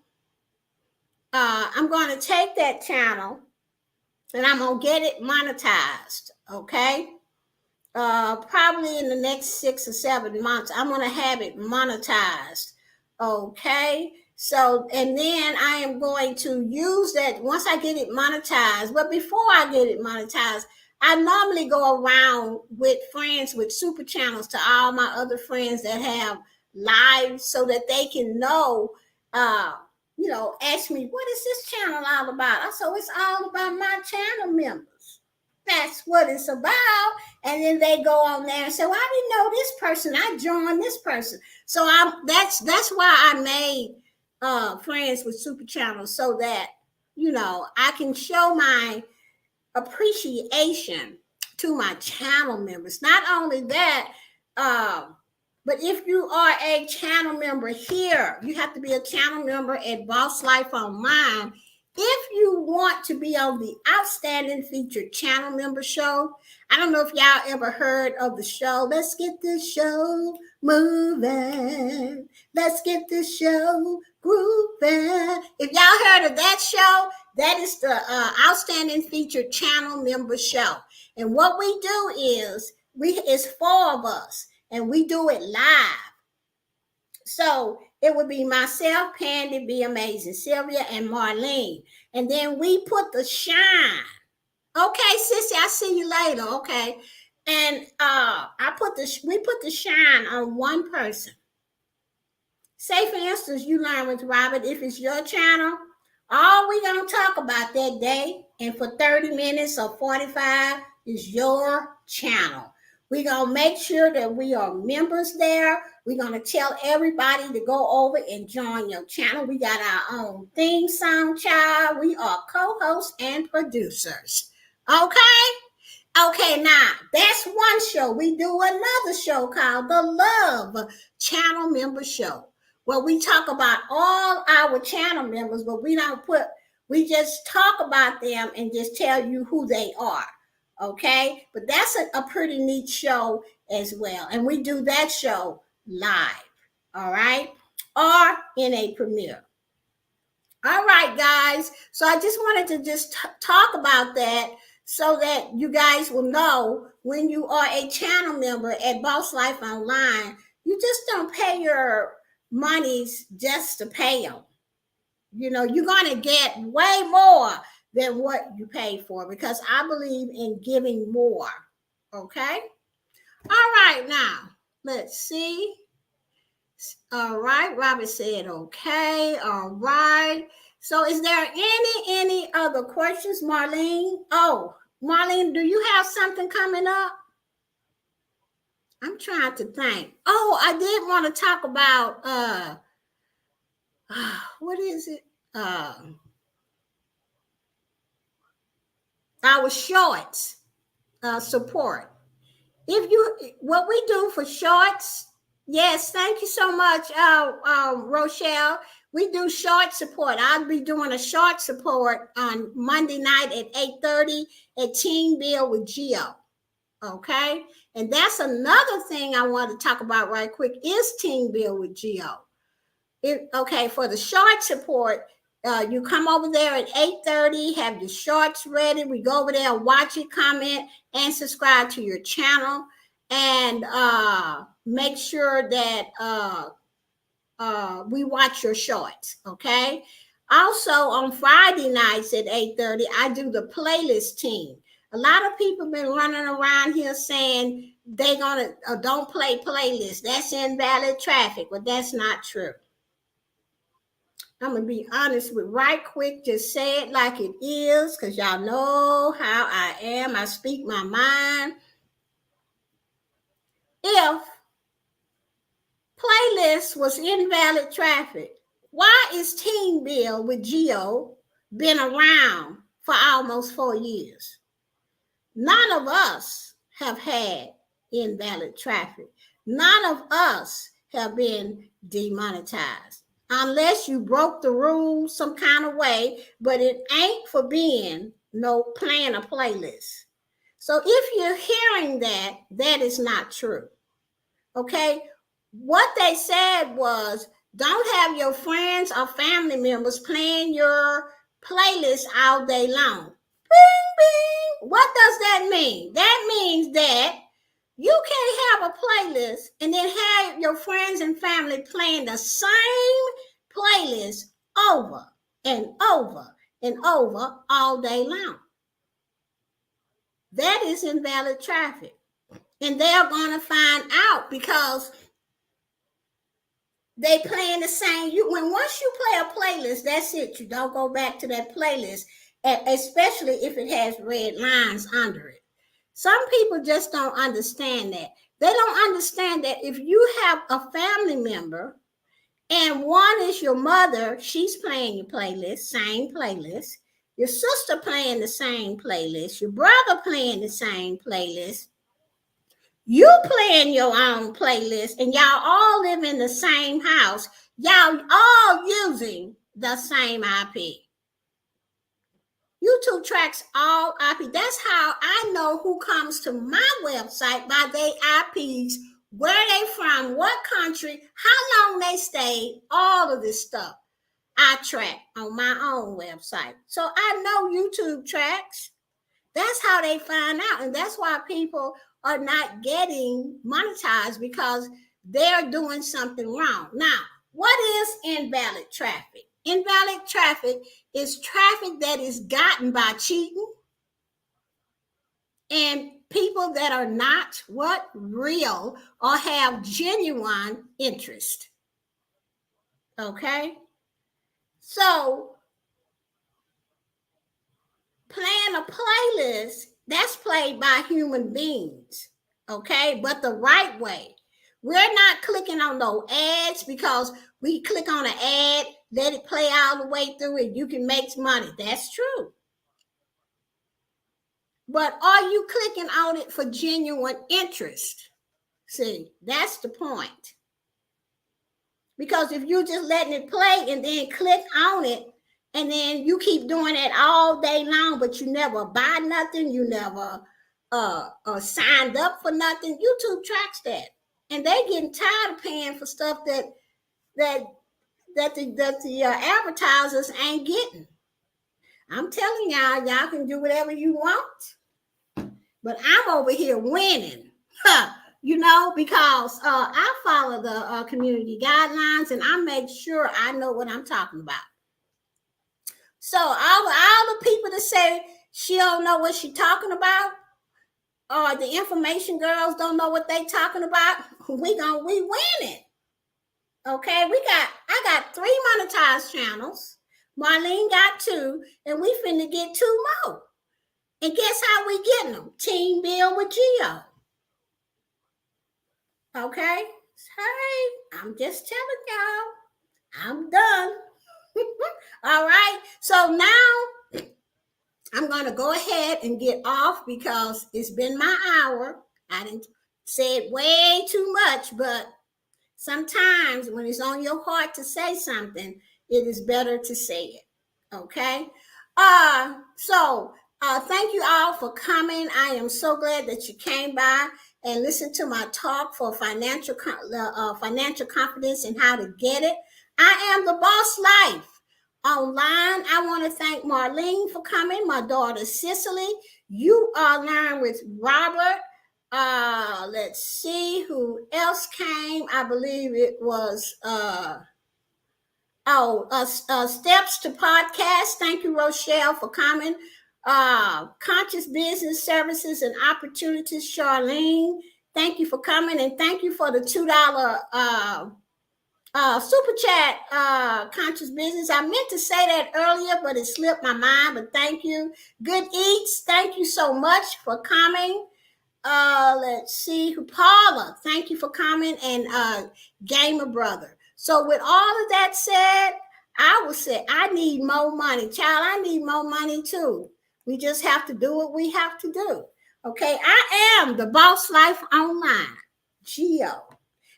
I'm going to take that channel and I'm going to get it monetized. Okay. Probably in the next 6 or 7 months, I'm going to have it monetized. Okay. So, and then I am going to use that once I get it monetized. But before I get it monetized, I normally go around with friends with super channels to all my other friends that have lives so that they can know, ask me, what is this channel all about? I said, it's all about my channel members. That's what it's about. And then they go on there and say, well, I didn't know this person. I joined this person. So that's why I made friends with super channels so that, I can show my appreciation to my channel members. Not only that, but if you are a channel member here, you have to be a channel member at Boss Life Online. If you want to be on the Outstanding Featured Channel Member Show, I don't know if y'all ever heard of the show. Let's get this show moving. Let's get this show grooving. If y'all heard of that show, that is the Outstanding Featured Channel Member Show. And what we do is, it's 4 of us, and we do it live. So it would be myself, Pandy, Be Amazing, Sylvia, and Marlene. And then we put the shine. Okay, sissy, I see you later. Okay. And we put the shine on one person. Say, for instance, you learn with Robert, if it's your channel, all we're going to talk about that day, and for 30 minutes or 45, is your channel. We're going to make sure that we are members there. We're going to tell everybody to go over and join your channel. We got our own theme song, child. We are co-hosts and producers. Okay, now that's one show. We do another show called the Love Channel Member Show, where we talk about all our channel members, but we just talk about them and just tell you who they are. Okay, but that's a pretty neat show as well. And we do that show live, all right, or in a premiere. All right, guys. So I just wanted to just talk about that so that you guys will know when you are a channel member at Boss Life Online, you just don't pay your monies just to pay them. You're going to get way more than what you pay for, because I believe in giving more. Okay. All right. Now, let's see. All right. Robert said, okay. All right. So is there any other questions, Marlene? Oh, Marlene, do you have something coming up? I'm trying to think. Oh, I did want to talk about, what is it? Our shorts support. What we do for shorts, yes, thank you so much, Rochelle. We do short support. I'll be doing a short support on Monday night at 8:30 at Teen Bill with Gio. Okay, and that's another thing I want to talk about right quick is Teen Bill with Gio. For the short support, you come over there at 8:30, have your shorts ready. We go over there, watch it, comment, and subscribe to your channel. And make sure that we watch your shorts, okay? Also, on Friday nights at 8:30, I do the playlist team. A lot of people been running around here saying they're going to don't play playlists. That's invalid traffic, but that's not true. I'm going to be honest with right quick, just say it like it is, because y'all know how I am. I speak my mind. If playlist was invalid traffic, why is Teen Bill with Gio been around for almost 4 years? None of us have had invalid traffic. None of us have been demonetized. Unless you broke the rules some kind of way, but it ain't for being playing a playlist. So if you're hearing that is not true. Okay? What they said was Don't have your friends or family members playing your playlist all day long. Bing, bing. What does that mean? That means that you can't have a playlist and then have your friends and family playing the same playlist over and over and over all day long. That is invalid traffic. And they're going to find out because they playing the same. Once you play a playlist, that's it. You don't go back to that playlist, especially if it has red lines under it. Some people just don't understand that. They don't understand that if you have a family member and one is your mother, she's playing your playlist, same playlist. Your sister playing the same playlist. Your brother playing the same playlist. You playing your own playlist, and y'all all live in the same house. Y'all all using the same IP. YouTube tracks all IP. That's how I know who comes to my website by their IPs, where they from, what country, how long they stayed, all of this stuff I track on my own website. So I know YouTube tracks. That's how they find out. And that's why people are not getting monetized, because they're doing something wrong. Now, what is invalid traffic? Invalid traffic is traffic that is gotten by cheating and people that are not real or have genuine interest. Okay? So, playing a playlist, that's played by human beings, okay? But the right way. We're not clicking on no ads, because we click on an ad, let it play all the way through, and you can make money. That's true. But are you clicking on it for genuine interest? See, that's the point. Because if you're just letting it play and then click on it, and then you keep doing it all day long, but you never buy nothing, you never signed up for nothing, YouTube tracks that. And they're getting tired of paying for stuff that the advertisers ain't getting. I'm telling y'all can do whatever you want. But I'm over here winning, because I follow the community guidelines, and I make sure I know what I'm talking about. So all the people that say she don't know what she's talking about, or the information girls don't know what they talking about, we winning. Okay, I got 3 monetized channels. Marlene got 2, and we finna get 2 more. And guess how we getting them? Team Bill with Geo. Okay, hey, I'm just telling y'all, I'm done. All right, so now I'm going to go ahead and get off, because it's been my hour. I didn't say it way too much, but sometimes when it's on your heart to say something, it is better to say it. Okay, so thank you all for coming. I am so glad that you came by and listened to my talk for financial confidence and how to get it. I am the Boss Life online. I want to thank Marlene for coming, my daughter Cicely. You are Learn with Robert. Let's see who else came. I believe it was Steps to Podcast. Thank you, Rochelle, for coming. Conscious Business Services and Opportunities, Charlene. Thank you for coming, and thank you for the $2 super chat, Conscious Business. I meant to say that earlier, but it slipped my mind, but thank you. Good Eats, thank you so much for coming. Let's see, Paula, thank you for coming, and Gamer Brother. So with all of that said, I will say I need more money. Child, I need more money too. We just have to do what we have to do. Okay, I am the Boss Life Online, Geo.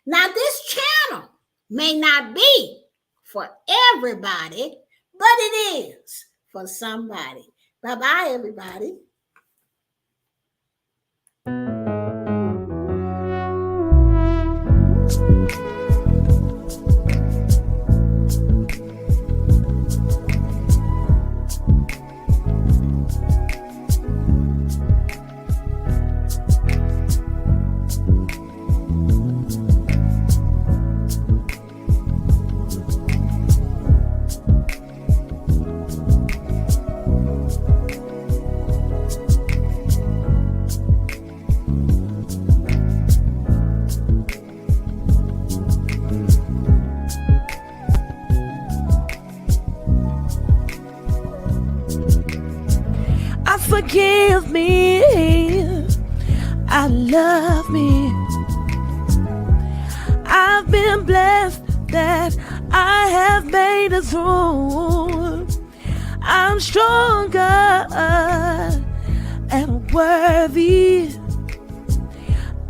Now this channel may not be for everybody, but it is for somebody. Bye-bye, everybody. forgive me. I love me. I've been blessed that I have made it through. I'm stronger and worthy.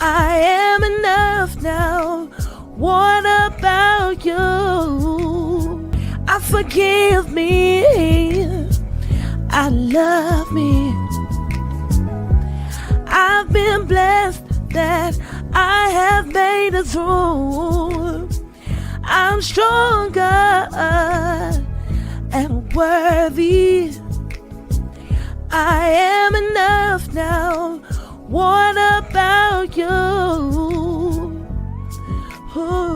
I am enough now. What about you? I forgive me. I love me. I've been blessed that I have made it through. I'm stronger and worthy. I am enough now. What about you? Ooh.